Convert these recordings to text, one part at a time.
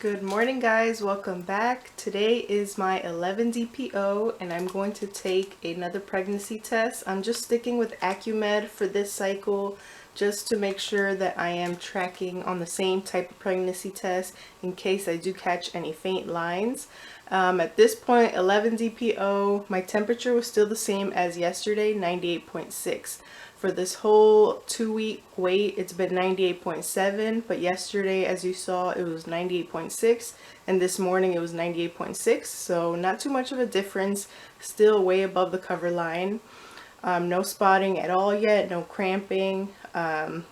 Good morning, guys. Welcome back. Today is my 11 DPO and I'm going to take another pregnancy test. I'm just sticking with Acumed for this cycle just to make sure that I am tracking on the same type of pregnancy test in case I do catch any faint lines. At this point, 11 DPO, my temperature was still the same as yesterday, 98.6. For this whole 2-week wait, it's been 98.7, but yesterday, as you saw, it was 98.6, and this morning it was 98.6, so not too much of a difference, still way above the cover line. No spotting at all yet, no cramping,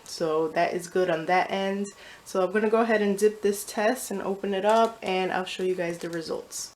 so that is good on that end. So I'm going to go ahead and dip this test and open it up, and I'll show you guys the results.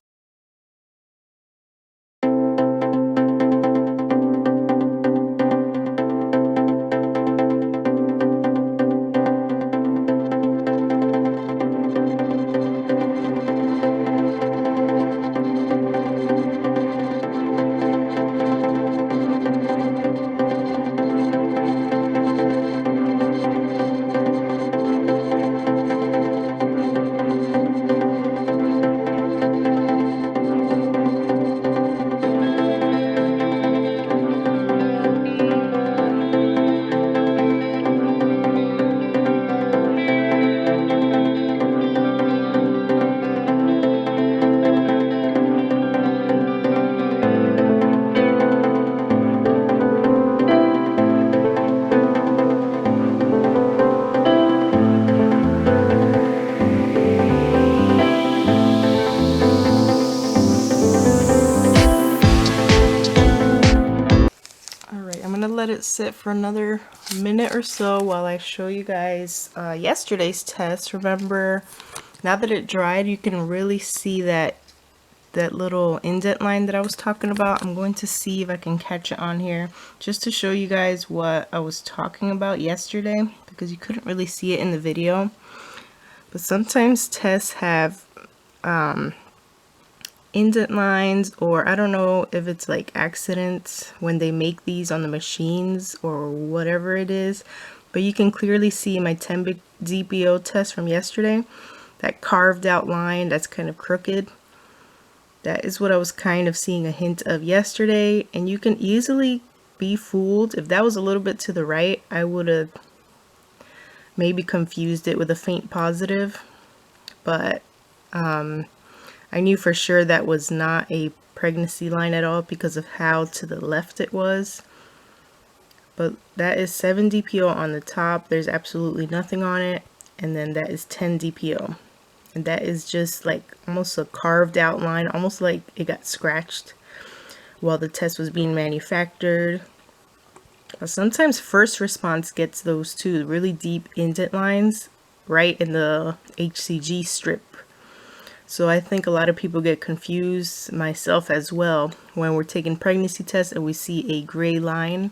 Let it sit for another minute or so while I show you guys yesterday's test. Remember, now that it dried, you can really see that little indent line that I was talking about. I'm going to see if I can catch it on here just to show you guys what I was talking about yesterday, because you couldn't really see it in the video. But sometimes tests have indent lines, or I don't know if it's like accidents when they make these on the machines or whatever it is, but you can clearly see my 10 DPO test from yesterday, that carved out line that's kind of crooked. That is what I was kind of seeing a hint of yesterday, and you can easily be fooled. If that was a little bit to the right, I would have maybe confused it with a faint positive, but I knew for sure that was not a pregnancy line at all because of how to the left it was. But that is 7 DPO on the top. There's absolutely nothing on it. And then that is 10 DPO. And that is just like almost a carved out line, almost like it got scratched while the test was being manufactured. Sometimes first response gets those too, really deep indent lines right in the HCG strip. So I think a lot of people get confused, myself as well, when we're taking pregnancy tests and we see a gray line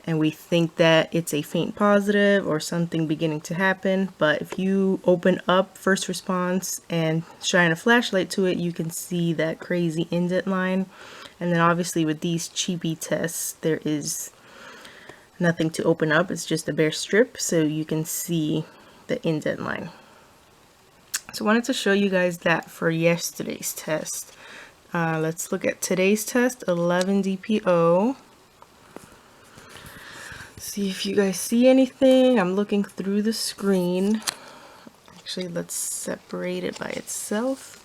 and we think that it's a faint positive or something beginning to happen. But if you open up first response and shine a flashlight to it, you can see that crazy indent line. And then obviously with these cheapy tests, there is nothing to open up. It's just a bare strip, so you can see the indent line. So I wanted to show you guys that for yesterday's test. Let's look at today's test, 11 DPO. See if you guys see anything. I'm looking through the screen. Actually, let's separate it by itself.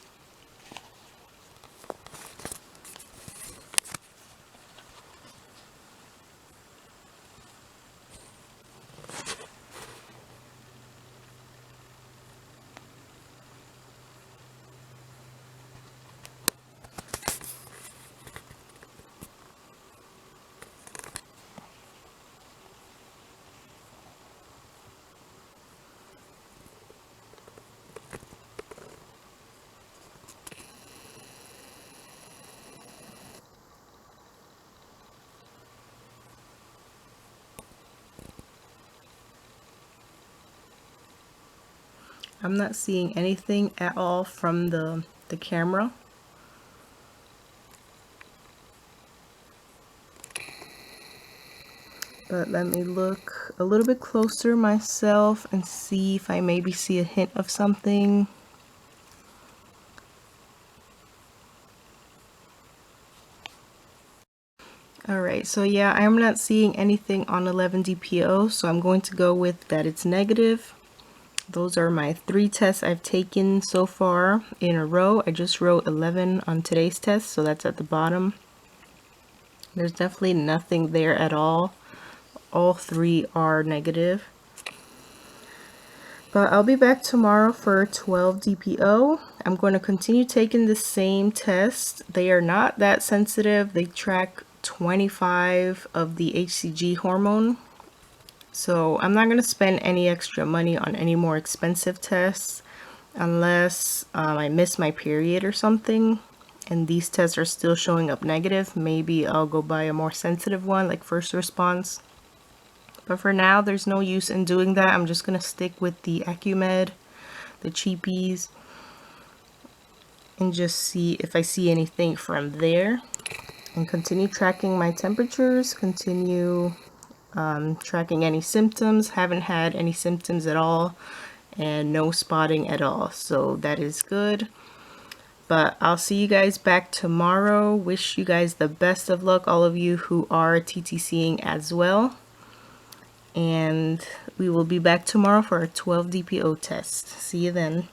I'm not seeing anything at all from the camera. But let me look a little bit closer myself and see if I maybe see a hint of something. Alright, so yeah, I am not seeing anything on 11 DPO, so I'm going to go with that it's negative. Those are my 3 tests I've taken so far in a row. I just wrote 11 on today's test, so that's at the bottom. There's definitely nothing there at all. All 3 are negative. But I'll be back tomorrow for 12 DPO. I'm going to continue taking the same test. They are not that sensitive. They track 25 of the HCG hormone. So I'm not going to spend any extra money on any more expensive tests unless I miss my period or something and these tests are still showing up negative. Maybe I'll go buy a more sensitive one like first response. But for now, there's no use in doing that. I'm just going to stick with the Acumed, the cheapies, and just see if I see anything from there. And continue tracking my temperatures, continue tracking any symptoms. Haven't had any symptoms at all and no spotting at all. So that is good. But I'll see you guys back tomorrow. Wish you guys the best of luck, all of you who are TTCing as well. And we will be back tomorrow for our 12 DPO test. See you then.